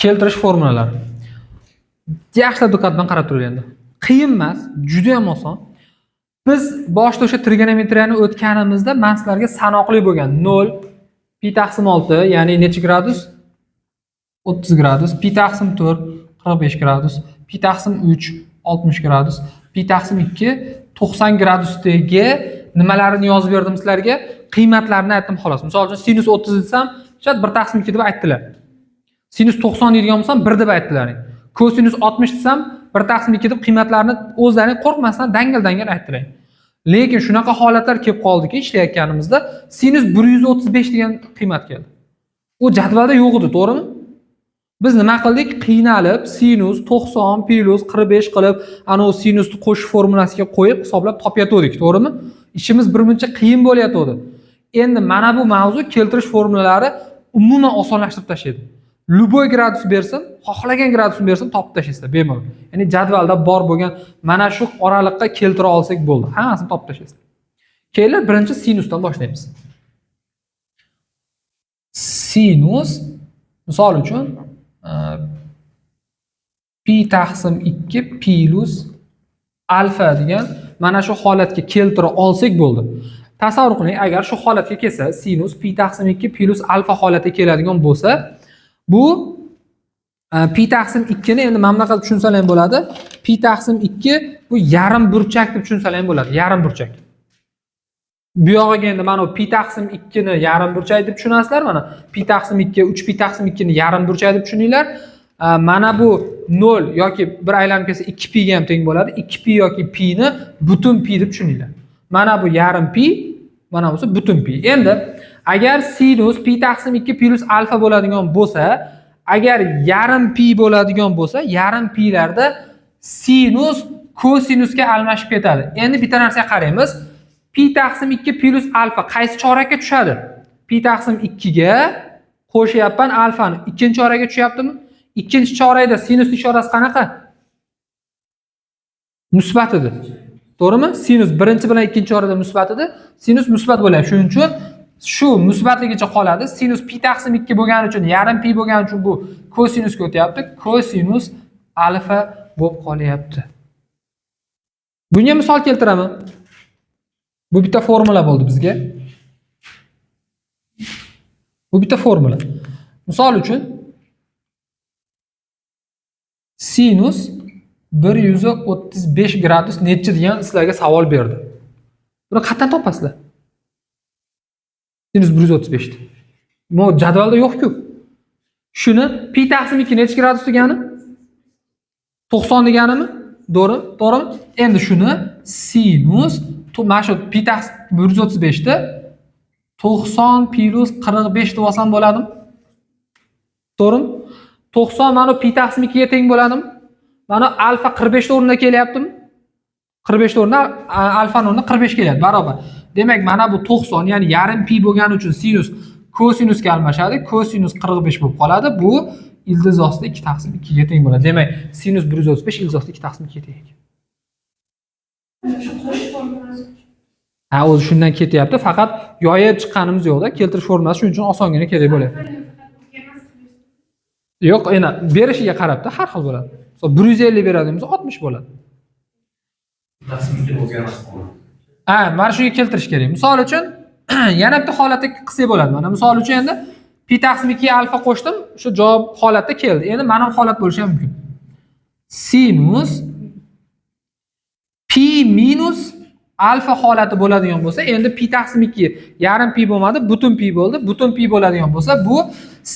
Keltirish formulalari. Yaxshilab diqqat bilan qarab turing endi. Qiyin emas, juda ham oson. Biz boshda o'sha trigonometriyani o'tganimizda men sizlarga sanoqli bo'lgan 0, pi taqsim 6, ya'ni necha gradus? 30 gradus, pi taqsim 4, 45 gradus, pi taqsim 3, 60 gradus, pi taqsim 2, 90 gradusdagi nimalarini yozib berdim sizlarga, qiymatlarini aytdim xolos. Misol uchun sinus 30 desam, shat 1 taqsim 2 deb aytdilar. Sinus 90 deydigan bo'lsam 1 deb aytdilar. Kosinus 60 desam 1 taqsim 2 deb qiymatlarni o'zlaring qo'rqmasdan dangal-dangal aytdilar. Lekin shunaqa holatlar kelib qoldiki, ishlayotganimizda sinus 135 degan qiymat keldi. U jadvalda yo'q edi, to'g'rimi? Biz nima qildik? Qiynalib sinus 90 plus 45 qilib, ana o sinusni qo'shish formulasiga qo'yib hisoblab topayotgandik, to'g'rimi? Ishimiz birmuncha qiyin bo'layotdi. Endi mana bu mavzu keltirish formulalari umuman osonlashtirib tashlaydi. Любой gradus bersin, xohlagan gradusni bersin, topib tashlaysizlar bemalol. Ya'ni jadvalda bor bo'lgan mana shu oraliqqa keltira olsak bo'ldi. Hammasini topib tashlaysizlar. Keyin birinchi sinusdan boshlaymiz. Sinus misol uchun pi taqsim 2 plus alfa degan mana shu holatga keltira olsak bo'ldi. Tasavvur qiling, agar shu holatga kelsa, sinus pi taqsim 2 plus alfa holatiga keladigan bo'lsa, bu pi taqsim 2 ni endi mana bunaqa tushunsalar ham bo'ladi. Pi taqsim 2 bu yarim burchak deb tushunsalar ham bo'ladi, yarim burchak. Bu yog'iga endi mana pi taqsim 2 ni yarim burchak deb tushunasizlar, mana pi taqsim 2, 3 pi taqsim 2 ni yarim burchak deb tushuninglar. Mana bu 0 yoki bir aylanib kelsa 2 pi ga ham teng bo'ladi. 2 pi yoki pi ni butun pi deb tushuninglar. Mana bu yarim pi, mana bu butun pi. Endi agar sinus pi taqsim 2 plus alfa bo'ladigan bo'lsa, agar yarim pi bo'ladigan bo'lsa, yarim pilarda sinus kosinusga almashib ketadi. Endi bitta narsaga qaraymiz. Pi taqsim 2 plus alfa qaysi chorakka tushadi? Pi taqsim 2 ga qo'shyapman alfani. Ikkinchi chorakka tushyaptimi? Ikkinchi chorakda sinus ishorasi qanaqa? Musbat edi. To'g'rimi? Sinus birinchi bilan ikkinchi chorakda musbat edi. Sinus musbat bo'lyapti. Shuning uchun shu musbatligicha qoladi. Sinus pi taqsim 2 bo'lgani uchun, yarim pi bo'lgani uchun bu kosinusga o'tyapti. Kosinus alfa bo'lib qolyapti. Bunga misol keltiraman. Bu bitta formula bo'ldi bizga. Bu bitta formula. Misol uchun sinus 135 gradus necha degan sizlarga savol berdi. Buni qayerdan topasizlar? Sinus 135 ni. Bu jadvalda yo'q-ku. Shuni pi taqsim 2 necha gradus degani? 90 deganimi? To'g'rimi? Endi shuni sinus mana shu pi taqsim 135 da 90 plus 45 deb olsam bo'ladimi? To'g'rimi? 90 mana pi taqsim 2 ga teng bo'ladimi? Mana alfa 45 o'rniga kelyaptimi? 45 o'rniga alfa o'rniga 45 kelyapti, barobar. Demak, mana bu 90, ya'ni yarim pi bo'lgani uchun sinus kosinusga almashadi. Kosinus 45 bo'lib qoladi. Bu ildiz ostida 2 taqsim 2 ga teng bo'ladi. Demak, sinus 135 ildiz ostida 2 taqsim 2 ga teng ekan. O'zi shundan ketyapti. Faqat yoyib chiqqanimiz yo'qda, keltirish formulasi shuning uchun osongina kerak bo'lyapti. Yo'q, endi berishiga qarabda har xil bo'ladi. Masalan, 150 beradimiz 60 bo'ladi. Mana shunga keltirish kerak. Misol uchun yana bitta holatda qilsak bo'ladi. Mana misol uchun endi pi taqsim 2 ga alfa qo'shdim, shu javob holatda keldi. Endi mana bu holat bo'lishi ham mumkin. Sinus pi minus alfa holati bo'ladigan bo'lsa, endi pi taqsim 2 yarim pi bo'lmadi, butun pi bo'ldi. Butun pi bo'ladigan bo'lsa, bu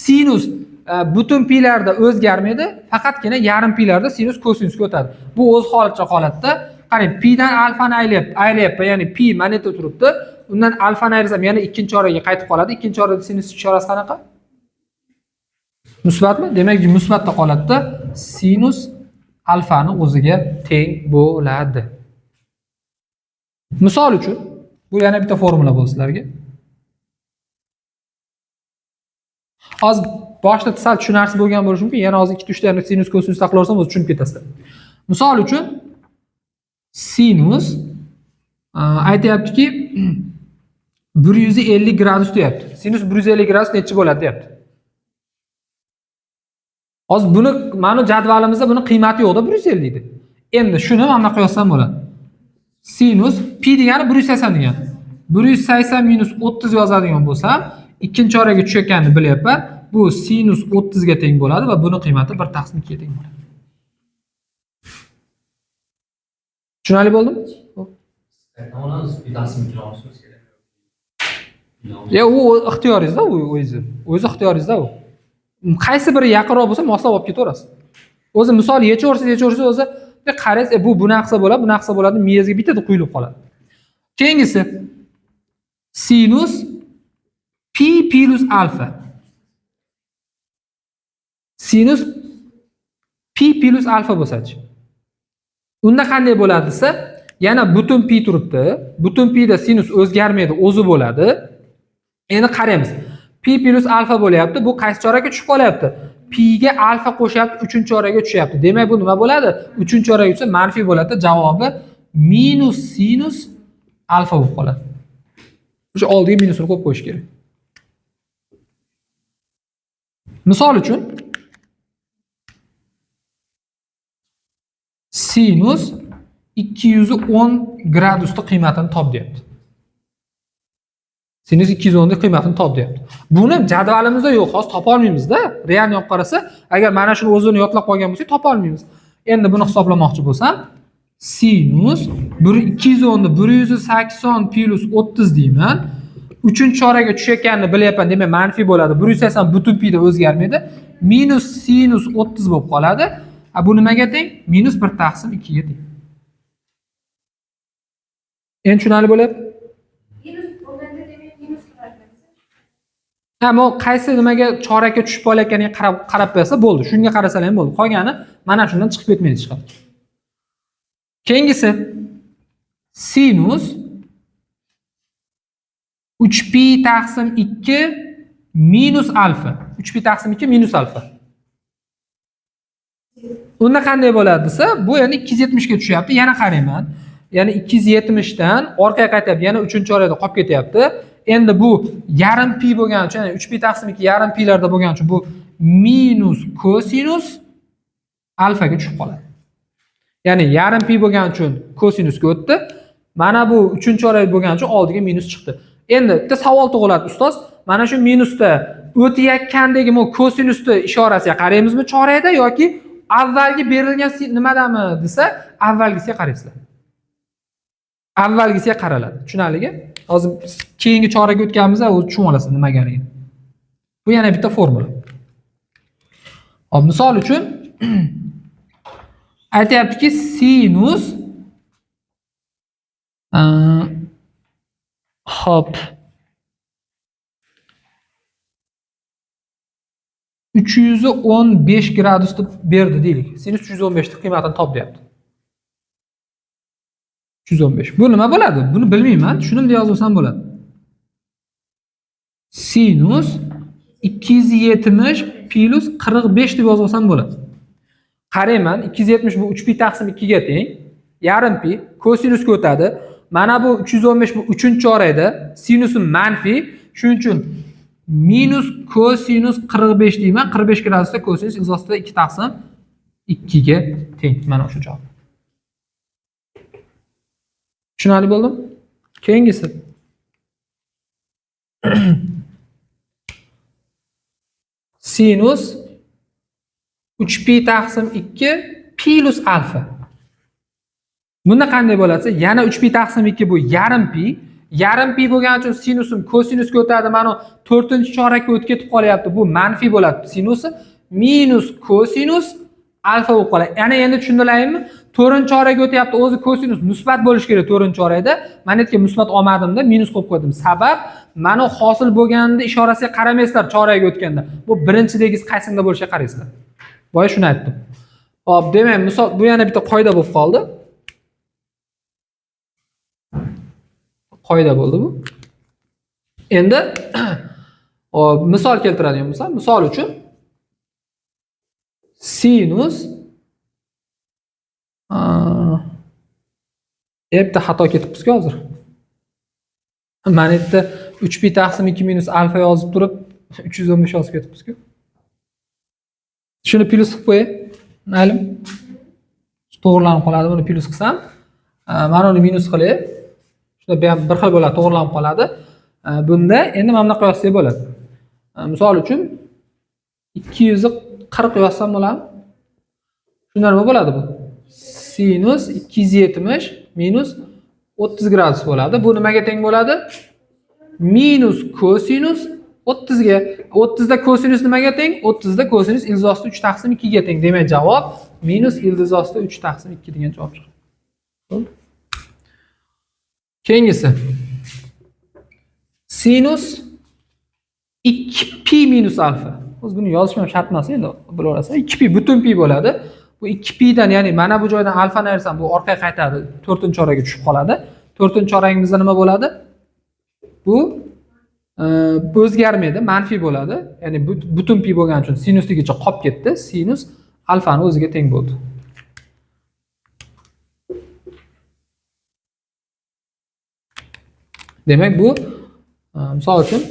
sinus butun pilarda o'zgarmaydi, faqatgina yarim pilarda sinus kosinusga o'tadi. Bu o'z holatda qarang, pi dan alfani aylayapman, ya'ni pi mana yerda turibdi. Undan alfani ayrsam yana ikkinchi chorakga qaytib qoladi. Ikkinchi chorakda sinus ishorasi qanaqa? Musbatmi? Demak, musbatda holatda sinus alfani o'ziga teng bo'ladi. Misol uchun, bu yana bitta formula bo'ldi sizlarga. Hozir boshda sal tushunarsiz bo'lgan bo'lishi mumkin. Yana hozir 2-3 ta sinus kosinus taqlab olsam o'zi tushunib ketasizlar. Misol uchun sinus aytayaptiki 150 gradus deyapti. Sinus 150 gradus necha bo'ladi deyapti. Hozir buni mana jadvalimizda buni qiymati yo'qda 150 edi. Endi shuni mana bunaqa yozsam bo'ladi. Sinus pi degani 180 degani. 180 minus 30 yozadigan bo'lsam, ikkinchi oraga tushayotganini bilyapman. Bu sinus 30 ga teng bo'ladi va buni qiymati 1/2 ga teng bo'ladi. Tushunarli bo'ldimi? Ya u ixtiyoringizda, u o'zi ixtiyoringizda u. Qaysi biri yaqinroq bo'lsa, moslab olib ketaverasiz. O'zi misol yechaversangiz o'zi qaraysiz, bu bunaqsa bo'ladi, miyangizga bittada quyilib qoladi. Keyingisi sinus pi plus alfa. Sinus pi plus alfa bo'lsa-chi. Unda qanday bo'ladi desa, yana butun pi turibdi. Butun pi da sinus o'zgarmaydi, o'zi bo'ladi. Endi qaraymiz. Pi plus alfa bo'lyapti. Bu qaysi chorakka tushib qolyapti? Pi ga alfa qo'shyapti, 3-chorakka tushyapti. Demak, bu nima bo'ladi? 3-chorakka tushsa manfiy bo'ladi. Javobi minus sinus alfa bo'lib qoladi. O'sha oldiga minusni qo'yib qo'yish kerak. Misol uchun sinus 210 gradusda qiymatini top deyapti. Sinus 210 da qiymatini top deyapti. Buni jadvalimizda yo'q, hozir topa olmaymiz-da. Realni olib qarasa, agar mana shuni o'zini yodlab qolgan bo'lsak, topa olmaymiz. Endi buni hisoblamoqchi bo'lsam, sinus 210 ni 180 plus 30 deyman. 3-chorakka tushayotganini bilyapman, demak manfiy bo'ladi. 180 butun pi da o'zgarmaydi. Minus sinus 30 bo'lib qoladi. Bu nimaga teng? Minus 1/2 ga teng. Endi tushunarli bo'lyapti? Ammo qaysi nimaga chorakka tushib qolayotganiga qarab qo'ysa bo'ldi. Shunga qarasalar ham bo'ldi. Qolgani mana shundan chiqib ketmaydi chiqadi. Keyingisi sinus 3pi taqsim 2 minus alfa. 3pi taqsim 2 minus alfa. Unda qanday bo'ladi desa, bu endi 270 ga tushyapti. Yana qarayman. Ya'ni 270 dan orqaga qaytyapti. Yana 3-chorakda qolib ketyapti. Endi bu yarim pi bo'lgani uchun, ya'ni 3pi taqsim 2 yarim pi larda bo'lgani uchun bu minus kosinus alfa ga tushib qoladi. Ya'ni yarim pi bo'lgani uchun kosinusga o'tdi. Mana bu 3-chorak bo'lgani uchun oldiga minus chiqdi. Endi bitta savol tug'iladi, ustoz. Mana shu minusda o'tayotgandagi bu kosinusni ishorasiga qaraymizmi chorakda yoki avvalgi berilgan nimadami desa, avvalgisiga qaraysizlar. Avvalgisiga qaraladi. Tushunarligi? Hozir keyingi choraga o'tganimizda o'z tushunib olasiz nimaligini. Bu yana bitta formula. Hop, misol uchun aytayaptiki sinus hop 315 gradusda berdi deylik. Sinus 315 ni qiymatini top deyapti. 315. Bu nima bo'ladi? Buni bilmayman. Tushunimda yozsam bo'ladi. Sinus 270 plus 45 deb yozsam bo'ladi. Qarayman, 270 bu 3pi taqsim 2 ga teng. Yarim pi kosinusga o'tadi. Mana bu 315 bu 3-chorakda sinusi manfiy. Shuning uchun minus kosinus 45 deyman. 45 gradusda kosinus izosida 2 taqsim 2 ga teng. Mana shu javob. Tushunarli bo'ldimi? Keyingisi. Sinus 3pi taqsim 2 plus alfa. Bunda qanday bo'ladi? Yana 3pi taqsim 2 bu yarim pi. Yarim pi bo'lgani uchun sinusim kosinusga o'tadi. Mana 4-chorakka o'tib ketib qolyapti. Bu manfiy bo'ladi. Sinusi minus kosinus alfa bo'lib qoladi. Yana endi tushundilarmi? 4-chorakka o'tyapti. O'zi kosinus musbat bo'lish kerak 4-chorakda. Men aytgan musbat olmadimda, minus qo'yib qo'ydim. Sabab mana hosil bo'lganida ishorasiga qaramaysizlar chorakka o'tganda. Bu birinchidagiz qaysinda bo'lishiga qaraysizlar. Boya shuni aytdim. Hop, demak, misol bu yana bitta qoida bo'lib qoldi. Qoida bo'ldi bu. Endi misol keltiradigan bo'lsam, misol uchun sinus bitta xato ketibmiz-ku hozir. Mana yerda 3pi taqsim 2 minus alfa yozib turib 315 yozib ketibmiz-ku. Shuni plus qilib qo'yay. Mayli. To'g'rilanib qoladi. Buni plus qilsam, mana uni minus qilay. Shunda bu ham bir xil bo'ladi, to'g'rilanib qoladi. Bunda endi mana bunaqa yozsak bo'ladi. Misol uchun 240 yozsam bo'ladi. Shunda nima bo'ladi bu? Sinus 270 minus 30 gradus bo'ladi. Bu nimaga teng bo'ladi? Minus kosinus 30 ga. 30 da kosinus nimaga teng? 30 da kosinus ildiz osti 3 taqsim 2 ga teng. Demak, javob minus ildiz osti 3 taqsim 2 degan javob chiqadi. Keyingisi. Sinus 2pi minus alfa. O'zi buni yozishim ham shart emas endi, bilaverasizlar. 2pi butun pi bo'ladi. Bu 2pi dan, ya'ni mana bu joydan alfani ayrsam, bu orqaga qaytadi, 4-choraga tushib qoladi. 4-choragimizda nima bo'ladi? Bu o'zgarmaydi, manfiy bo'ladi. Ya'ni butun pi bo'lgani uchun sinusligicha qolib ketdi. Sinus alfani o'ziga teng bo'ldi. Demak, bu misol uchun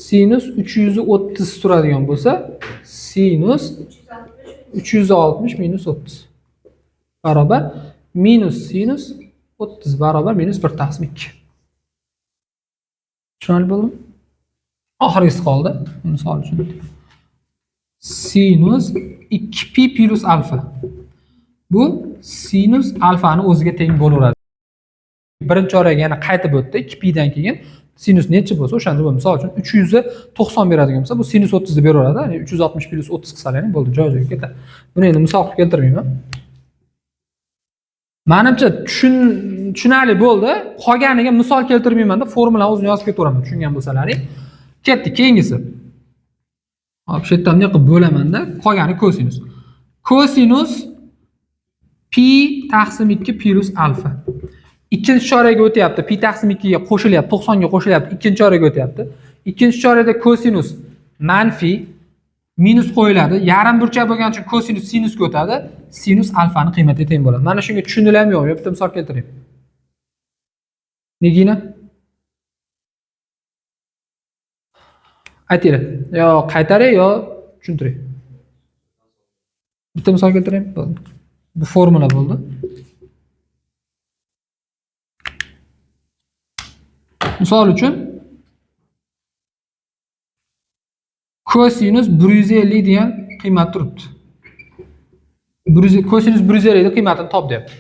sinus 330 turadigan bo'lsa, sinus 360 minus 30 barobar minus sinus 30 barobar minus 1 taqsim 2. Tushunarli bo'ldimi? Oxirgisi qoldi. Misol uchun sinus 2pi plus alfa. Bu sinus alfani o'ziga teng bo'laveradi. Birinchi oraga yana qaytib o'tdi. 2pi dan keyin sinus necha bo'lsa, o'shanda bu misol uchun 390 beradigan bo'lsa, bu sinus 30 deb beraveradi. Ya'ni 360 plus 30 qilsalaring bo'ldi, joy-joyiga ketadi. Buni endi misol qilib keltirmayman. Menimcha tushunarli bo'ldi. Qolganiga misol keltirmayman-da, formulani o'zini yozib ketaveraman, tushungan bo'lsalaring. Ketdi, keyingisi. Hop, shu yerdan qilib bo'laman-da, qolgani kosinus. Kosinus pi taqsim 2 plus alfa. Ikkinchi choraga o'tyapti. Pi taqsim 2 ga qo'shilyapti, 90 ga qo'shilyapti. Ikkinchi choraga o'tyapti. Ikkinchi chorada kosinus manfiy minus qo'yiladi. Yarim burchak bo'lgani uchun kosinus sinusga o'tadi. Sinus alfani qiymati teng bo'ladi. Mana shunga tushundilarmi yo'qmi? Bitta misol keltiring. Negina? Aytinglar. Yo qaytaring yo tushuntiring. Bitta misol keltiring. Bu formula bo'ldi. Misol uchun kosinus 150 degan qiymat turibdi. Kosinus 150 ning qiymatini top deyapti.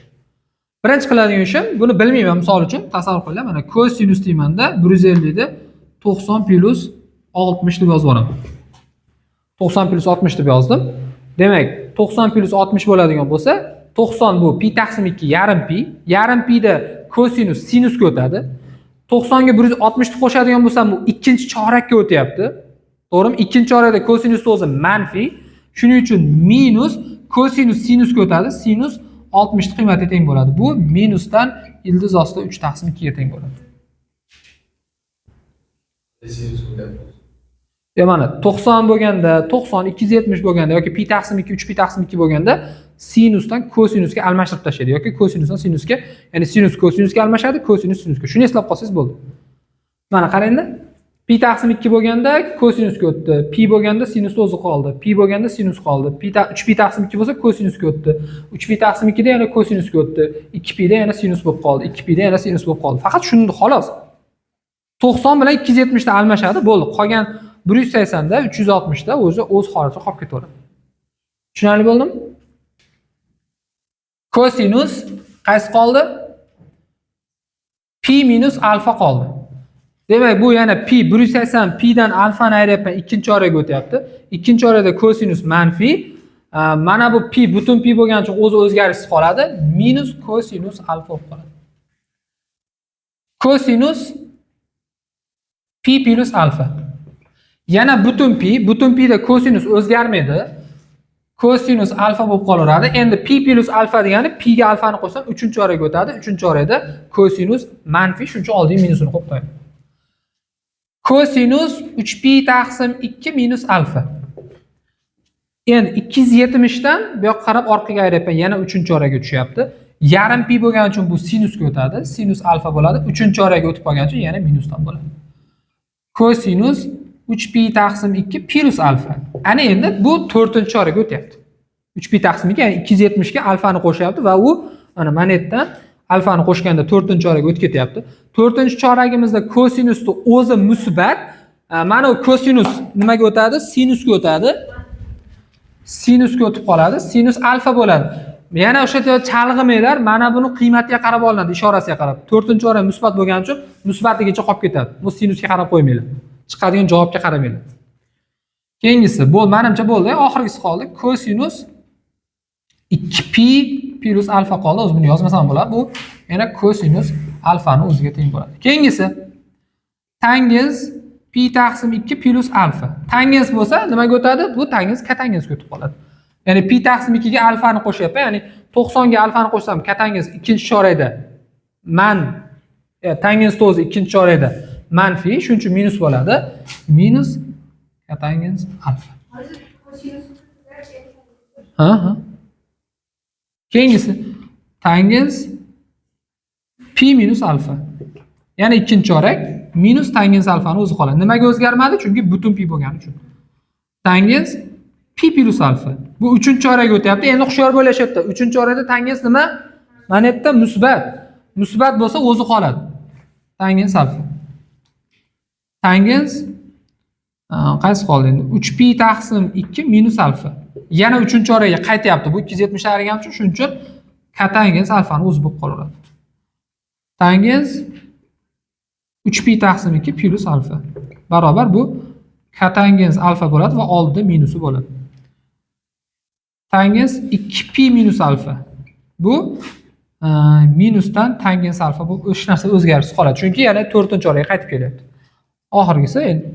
Birinchi qiladigan ishim, buni bilmayman, misol uchun tasavvur qilinglar, mana kosinus deymanda 150 da 90 plus 60 deb yozib olaman. 90 plus 60 deb yozdim. Demak, 90 plus 60 bo'ladigan bo'lsa, 90 bu pi taqsim 2 yarim pi. Yarim pi da kosinus sinusga o'tadi. 90 ga 160 ni qo'shadigan bo'lsam, bu ikkinchi chorakka o'tyapti. To'g'rimi? Ikkinchi chorakda kosinus o'zi manfiy. Shuning uchun minus kosinus sinusga o'tadi. Sinus 60 ni qiymati teng bo'ladi. Bu minusdan ildiz ostida 3 taqsim 2 ga teng bo'ladi. Ya mana 90 bo'lganda, 90 270 bo'lganda yoki pi taqsim 2 3 pi taqsim 2 bo'lganda sinusdan kosinusga almashtirib tashlaydi yoki kosinusdan sinusga, ya'ni sinus kosinusga almashadi, kosinus sinusga. Shuni eslab qolsangiz bo'ldi. Mana qarangda. Pi taqsim 2 bo'lganda kosinusga o'tdi. Pi bo'lganda sinus o'zi qoldi. Pi bo'lganda sinus qoldi. 3 pi taqsim 2 bo'lsa kosinusga o'tdi. 3 pi taqsim 2 da yana kosinusga o'tdi. 2 pi da yana sinus bo'lib qoldi. 2 pi da yana sinus bo'lib qoldi. Faqat shuni xolos. 90 bilan 270 da almashadi, bo'ldi. Qolgan 180 da 360 da o'zi o'z holatiga qolib ketaveradi. Tushunarli bo'ldimi? Kosinus qaysi qoldi? Pi minus alfa qoldi. Demak, bu yana pi 180 pi dan alfani ayryapman, ikkinchi choraga o'tyapti. Ikkinchi chorada kosinus manfiy. Mana bu pi butun pi bo'lgani uchun o'zi o'zgarishsiz qoladi. Minus kosinus alfa bo'lib qoladi. Kosinus pi plus alfa. Yana butun pi da kosinus o'zgarmaydi. Kosinus alfa bo'lib qolaveradi. Endi pi plus alfa degani pi ga alfani qo'shsam 3-choraga o'tadi. 3-chorada kosinus manfiy, shuncha oldin minusini qo'yib qo'yaman. Kosinus 3pi taqsim 2 minus alfa. Endi 270 dan bu yoqqa qarab orqaga ayryapman, yana 3-choraga tushyapti. Yarim pi bo'lgani uchun bu sinusga o'tadi. Sinus alfa bo'ladi. 3-choraga o'tib qolgani uchun yana minusdan bo'ladi. Kosinus 3 pi taqsim 2 plus alfa. Ana endi bu 4-choraga o'tyapti. 3 pi taqsim 2 ya'ni 270 ga alfani qo'shyapti va u mana bu yerdan alfani qo'shganda 4-choraga o'tib ketyapti. 4-choragimizda kosinusni o'zi musbat. Mana bu kosinus nimaga o'tadi? Sinusga o'tadi. Sinusga o'tib qoladi. Sinus alfa bo'ladi. Yana o'sha chalg'imanglar, mana buni qiymatiga qarab olinadi, ishorasiga qarab. 4-chora musbat bo'lgani uchun musbatligicha qolib ketadi. Bu sinusga qarab qo'ymanglar. Chiqadigan javobga qaramanglar. Keyingisi, bu menimcha bo'ldi. Oxirgisi qoldi. Kosinus 2pi plus alfa qoldi. O'zi buni yozmasam bo'ladi. Bu yana kosinus alfani o'ziga teng bo'ladi. Keyingisi tangens pi taqsim 2 plus alfa. Tangens bo'lsa nimaga o'tadi? Bu tangens katangensga o'tib qoladi. Ya'ni pi taqsim 2 ga alfani qo'shyapman. Ya'ni 90 ga alfani qo'shsam katangens ikkinchi chorakda tangens o'zi ikkinchi chorakda manfi, shuning uchun minus bo'ladi. Minus katangens alfa. Ha. Keyingisi tangens pi minus alfa. Ya'ni ikkinchi chorak minus tangens alfani o'zi qoladi. Nimaga o'zgarmadi? Chunki butun pi bo'lgani uchun. Tangens pi plus alfa. Bu 3-chorakga o'tyapti. Endi hushyor bo'lashyapti. 3-chorakda tangens nima? Mana bu yerda musbat. Musbat bo'lsa o'zi qoladi. Tangens alfa. Tangens qaysi qoldi endi? 3pi taqsim 2 minus alfa. Yana 3-chorakga qaytyapti. Bu 270 ayirgan uchun shuning uchun katangens alfani o'zi bo'lib qolaveradi. Tangens 3pi taqsim 2 plus alfa barobar bu katangens alfa bo'ladi va oldida minusi bo'ladi. Tangens 2pi minus alfa. Bu minusdan tangens alfa bu hech narsa o'zgarishsiz qoladi. Chunki yana 4-chorakga qaytib kelyapti. Oxirgisi endi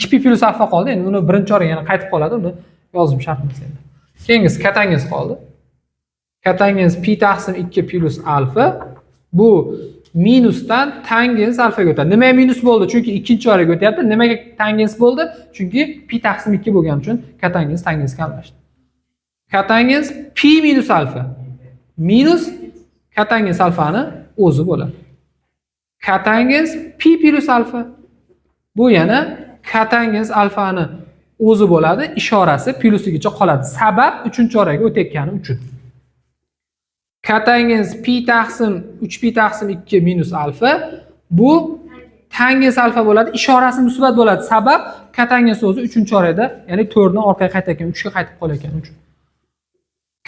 2pi plus alfa qoldi. Endi uni 1-chorakga yana qaytib qoladi. Uni yozim shart emas endi. Keyingisi katangens qoldi. Katangens pi taqsim 2 plus alfa bu minusdan tangens alfaga o'tadi. Nimaga minus bo'ldi? Chunki ikkinchi chorakga o'tyapti. Nimaga tangens bo'ldi? Chunki pi taqsim 2 bo'lgani uchun katangens tangensga almashdi. Katangens pi minus alfa minus katangens alfani o'zi bo'ladi. Katangens pi plus alfa bu yana katangens alfani o'zi bo'ladi. Ishorasi plusligicha qoladi. Sabab 3-chorakga o'tayotgani uchun. Katangens pi taqsim 3pi taqsim 2 minus alfa bu tangens alfa bo'ladi. Ishorasi musbat bo'ladi. Sabab katangens o'zi 3-chorakda, ya'ni 4 ni orqaga qaytayotgan, 3 ga qaytib qolayotgani uchun.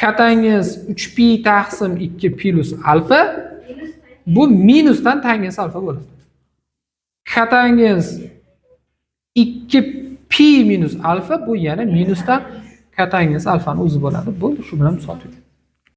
Katangens 3pi taqsim 2 plus alfa bu minusdan tangens alfa bo'ladi. Katangens 2pi minus alfa bu yana minusdan katangens alfani o'zi bo'ladi. Bu shu bilan misol tugadi.